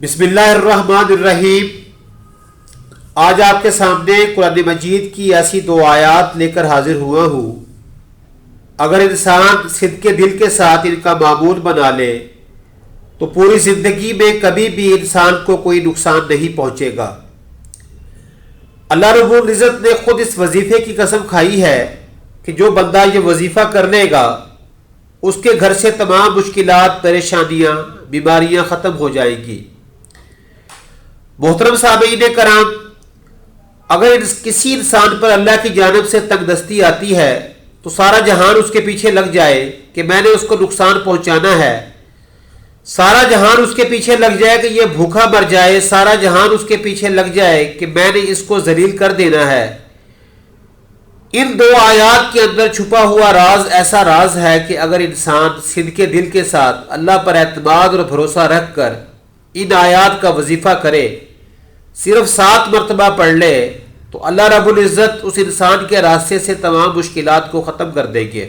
بسم اللہ الرحمن الرحیم۔ آج آپ کے سامنے قرآن مجید کی ایسی دو آیات لے کر حاضر ہوا ہوں۔ اگر انسان صدق دل کے ساتھ ان کا معمول بنا لے تو پوری زندگی میں کبھی بھی انسان کو کوئی نقصان نہیں پہنچے گا۔ اللہ رب العزت نے خود اس وظیفے کی قسم کھائی ہے کہ جو بندہ یہ وظیفہ کر لے گا اس کے گھر سے تمام مشکلات، پریشانیاں، بیماریاں ختم ہو جائیں گی۔ محترم سامعین کرام، اگر کسی انسان پر اللہ کی جانب سے تنگ دستی آتی ہے تو سارا جہان اس کے پیچھے لگ جائے کہ میں نے اس کو نقصان پہنچانا ہے، سارا جہان اس کے پیچھے لگ جائے کہ یہ بھوکا مر جائے، سارا جہان اس کے پیچھے لگ جائے کہ میں نے اس کو ذلیل کر دینا ہے۔ ان دو آیات کے اندر چھپا ہوا راز ایسا راز ہے کہ اگر انسان صدق دل کے ساتھ اللہ پر اعتماد اور بھروسہ رکھ کر ان آیات کا وظیفہ کرے، صرف 7 مرتبہ پڑھ لے، تو اللہ رب العزت اس انسان کے راستے سے تمام مشکلات کو ختم کر دیں گے۔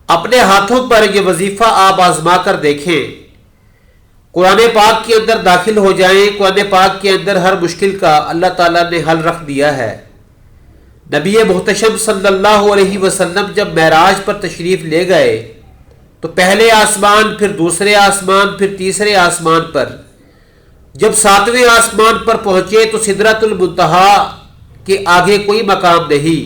اپنے ہاتھوں پر یہ وظیفہ آپ آزما کر دیکھیں، قرآن پاک کے اندر داخل ہو جائیں۔ قرآن پاک کے اندر ہر مشکل کا اللہ تعالیٰ نے حل رکھ دیا ہے۔ نبی محتشم صلی اللہ علیہ وسلم جب معراج پر تشریف لے گئے تو پہلے آسمان، پھر دوسرے آسمان، پھر تیسرے آسمان پر، جب 7ویں آسمان پر پہنچے تو سدرۃ المنتہا کے آگے کوئی مقام نہیں۔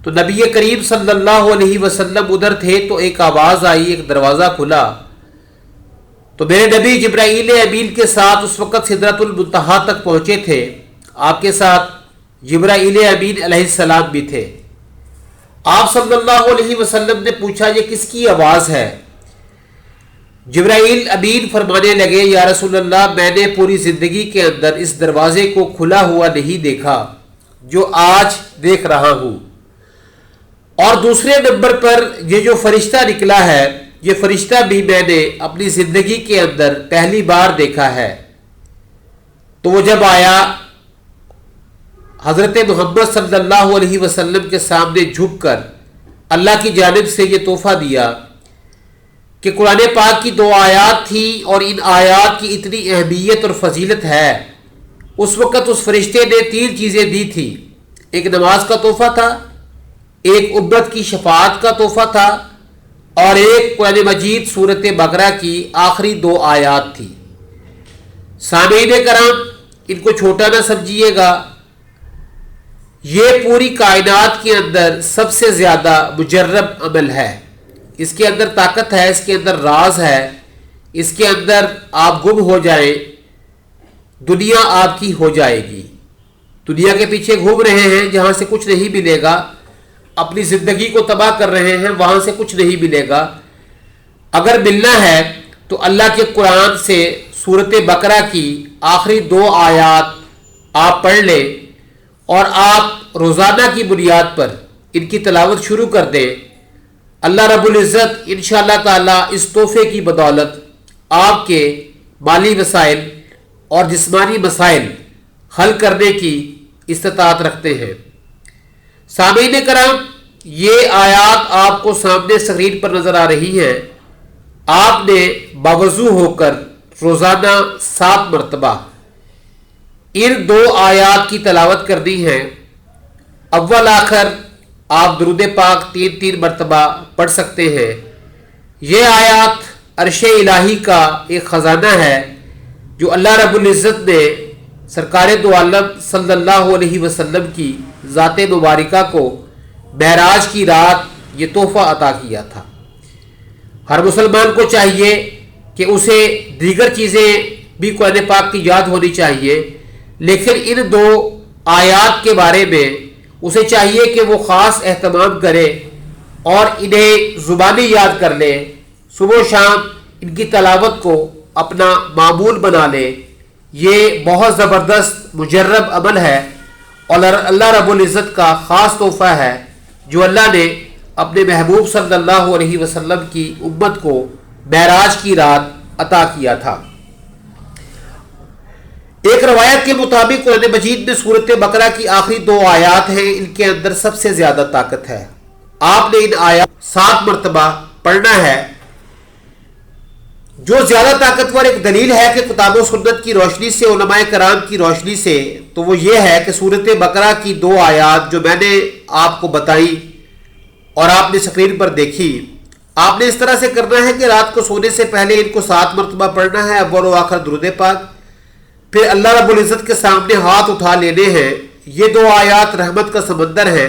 تو نبی کریم صلی اللہ علیہ وسلم ادھر تھے تو ایک آواز آئی، ایک دروازہ کھلا، تو میرے نبی جبرائیل امین کے ساتھ اس وقت سدرۃ المنتہا تک پہنچے تھے۔ آپ کے ساتھ جبرائیل امین علیہ السلام بھی تھے۔ آپ صلی اللہ علیہ وسلم نے پوچھا یہ کس کی آواز ہے؟ جبرائیل امین فرمانے لگے، یا رسول اللہ، میں نے پوری زندگی کے اندر اس دروازے کو کھلا ہوا نہیں دیکھا جو آج دیکھ رہا ہوں، اور دوسرے نمبر پر یہ جو فرشتہ نکلا ہے، یہ فرشتہ بھی میں نے اپنی زندگی کے اندر پہلی بار دیکھا ہے۔ تو وہ جب آیا، حضرت محمد صلی اللہ علیہ وسلم کے سامنے جھک کر اللہ کی جانب سے یہ تحفہ دیا کہ قرآن پاک کی 2 آیات تھی اور ان آیات کی اتنی اہمیت اور فضیلت ہے۔ اس وقت اس فرشتے نے 3 چیزیں دی تھی، ایک نماز کا تحفہ تھا، ایک امت کی شفاعت کا تحفہ تھا، اور ایک قرآن مجید سورۃ بقرہ کی آخری 2 آیات تھی۔ سامعین کرام، ان کو چھوٹا نہ سمجھیے گا، یہ پوری کائنات کے اندر سب سے زیادہ مجرب عمل ہے۔ اس کے اندر طاقت ہے، اس کے اندر راز ہے، اس کے اندر آپ گم ہو جائیں، دنیا آپ کی ہو جائے گی۔ دنیا کے پیچھے گھوم رہے ہیں جہاں سے کچھ نہیں ملے گا، اپنی زندگی کو تباہ کر رہے ہیں وہاں سے کچھ نہیں ملے گا۔ اگر ملنا ہے تو اللہ کے قرآن سے سورۃ بقرہ کی آخری 2 آیات آپ پڑھ لیں اور آپ روزانہ کی بنیاد پر ان کی تلاوت شروع کر دیں۔ اللہ رب العزت انشاءاللہ تعالی اس تحفے کی بدولت آپ کے مالی مسائل اور جسمانی مسائل حل کرنے کی استطاعت رکھتے ہیں۔ سامعین کرام، یہ آیات آپ کو سامنے اسکرین پر نظر آ رہی ہیں۔ آپ نے باوضو ہو کر روزانہ 7 مرتبہ ان 2 آیات کی تلاوت کرنی ہے۔ اول آخر آپ درود پاک 3 مرتبہ پڑھ سکتے ہیں۔ یہ آیات عرش الہی کا ایک خزانہ ہے جو اللہ رب العزت نے سرکار دو عالم صلی اللہ علیہ وسلم کی ذات مبارکہ کو معراج کی رات یہ تحفہ عطا کیا تھا۔ ہر مسلمان کو چاہیے کہ اسے دیگر چیزیں بھی قرآن پاک کی یاد ہونی چاہیے، لیکن ان 2 آیات کے بارے میں اسے چاہیے کہ وہ خاص اہتمام کرے اور انہیں زبانی یاد کر لے، صبح و شام ان کی تلاوت کو اپنا معمول بنا لے۔ یہ بہت زبردست مجرب عمل ہے اور اللہ رب العزت کا خاص تحفہ ہے جو اللہ نے اپنے محبوب صلی اللہ علیہ وسلم کی امت کو معراج کی رات عطا کیا تھا۔ ایک روایت کے مطابق قرآن مجید میں سورۃ بقرہ کی آخری 2 آیات ہیں، ان کے اندر سب سے زیادہ طاقت ہے۔ آپ نے ان آیات 7 مرتبہ پڑھنا ہے۔ جو زیادہ طاقتور ایک دلیل ہے کہ کتاب و سنت کی روشنی سے، علماء کرام کی روشنی سے، تو وہ یہ ہے کہ سورۃ بقرہ کی 2 آیات جو میں نے آپ کو بتائی اور آپ نے اسکرین پر دیکھی، آپ نے اس طرح سے کرنا ہے کہ رات کو سونے سے پہلے ان کو 7 مرتبہ پڑھنا ہے، اول و آخر درود پاک، پھر اللہ رب العزت کے سامنے ہاتھ اٹھا لینے ہیں۔ یہ 2 آیات رحمت کا سمندر ہے،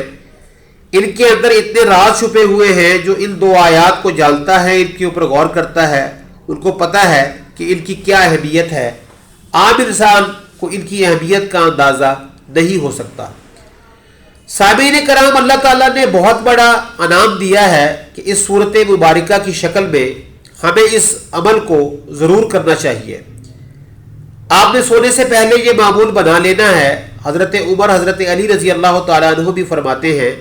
ان کے اندر اتنے راز چھپے ہوئے ہیں۔ جو ان 2 آیات کو جانتا ہے، ان کے اوپر غور کرتا ہے، ان کو پتہ ہے کہ ان کی کیا اہمیت ہے۔ عام انسان کو ان کی اہمیت کا اندازہ نہیں ہو سکتا۔ سامعین کرام، اللہ تعالیٰ نے بہت بڑا انعام دیا ہے کہ اس صورت مبارکہ کی شکل میں ہمیں اس عمل کو ضرور کرنا چاہیے۔ آپ نے سونے سے پہلے یہ معمول بنا لینا ہے۔ حضرت عمر، حضرت علی رضی اللہ تعالیٰ عنہ بھی فرماتے ہیں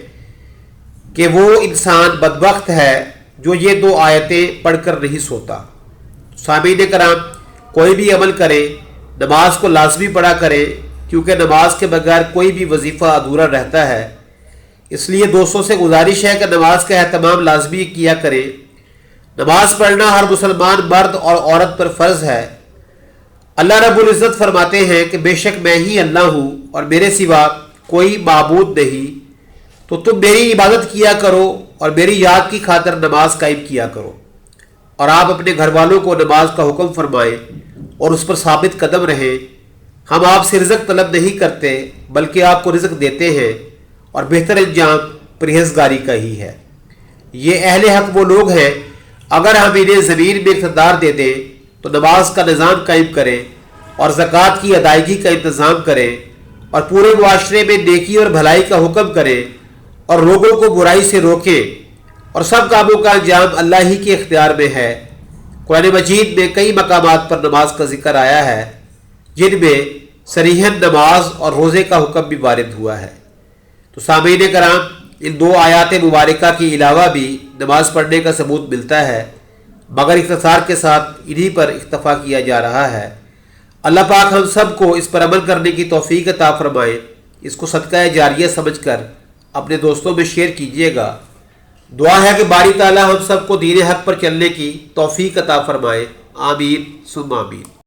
کہ وہ انسان بدبخت ہے جو یہ 2 آیتیں پڑھ کر نہیں سوتا۔ سامعین کرام، کوئی بھی عمل کرے، نماز کو لازمی پڑھا کرے، کیونکہ نماز کے بغیر کوئی بھی وظیفہ ادھورا رہتا ہے۔ اس لیے دوستوں سے گزارش ہے کہ نماز کا اہتمام لازمی کیا کریں۔ نماز پڑھنا ہر مسلمان مرد اور عورت پر فرض ہے۔ اللہ رب العزت فرماتے ہیں کہ بے شک میں ہی اللہ ہوں اور میرے سوا کوئی معبود نہیں، تو تم میری عبادت کیا کرو اور میری یاد کی خاطر نماز قائم کیا کرو۔ اور آپ اپنے گھر والوں کو نماز کا حکم فرمائیں اور اس پر ثابت قدم رہیں۔ ہم آپ سے رزق طلب نہیں کرتے بلکہ آپ کو رزق دیتے ہیں، اور بہتر انجام پرہیزگاری کا ہی ہے۔ یہ اہل حق وہ لوگ ہیں، اگر ہم انہیں زمین میں اقتدار دے دیں تو نماز کا نظام قائم کریں اور زکوٰۃ کی ادائیگی کا انتظام کریں اور پورے معاشرے میں نیکی اور بھلائی کا حکم کریں اور لوگوں کو برائی سے روکیں، اور سب کاموں کا انجام اللہ ہی کے اختیار میں ہے۔ قرآن مجید میں کئی مقامات پر نماز کا ذکر آیا ہے، جن میں صریحاً نماز اور روزے کا حکم بھی وارد ہوا ہے۔ تو سامعین کرام، ان 2 آیات مبارکہ کے علاوہ بھی نماز پڑھنے کا ثبوت ملتا ہے، مگر اختصار کے ساتھ انہی پر اکتفا کیا جا رہا ہے۔ اللہ پاک ہم سب کو اس پر عمل کرنے کی توفیق عطا فرمائے۔ اس کو صدقہ جاریہ سمجھ کر اپنے دوستوں میں شیئر کیجیے گا۔ دعا ہے کہ باری تعالیٰ ہم سب کو دین حق پر چلنے کی توفیق عطا فرمائے۔ آمین ثم آمین۔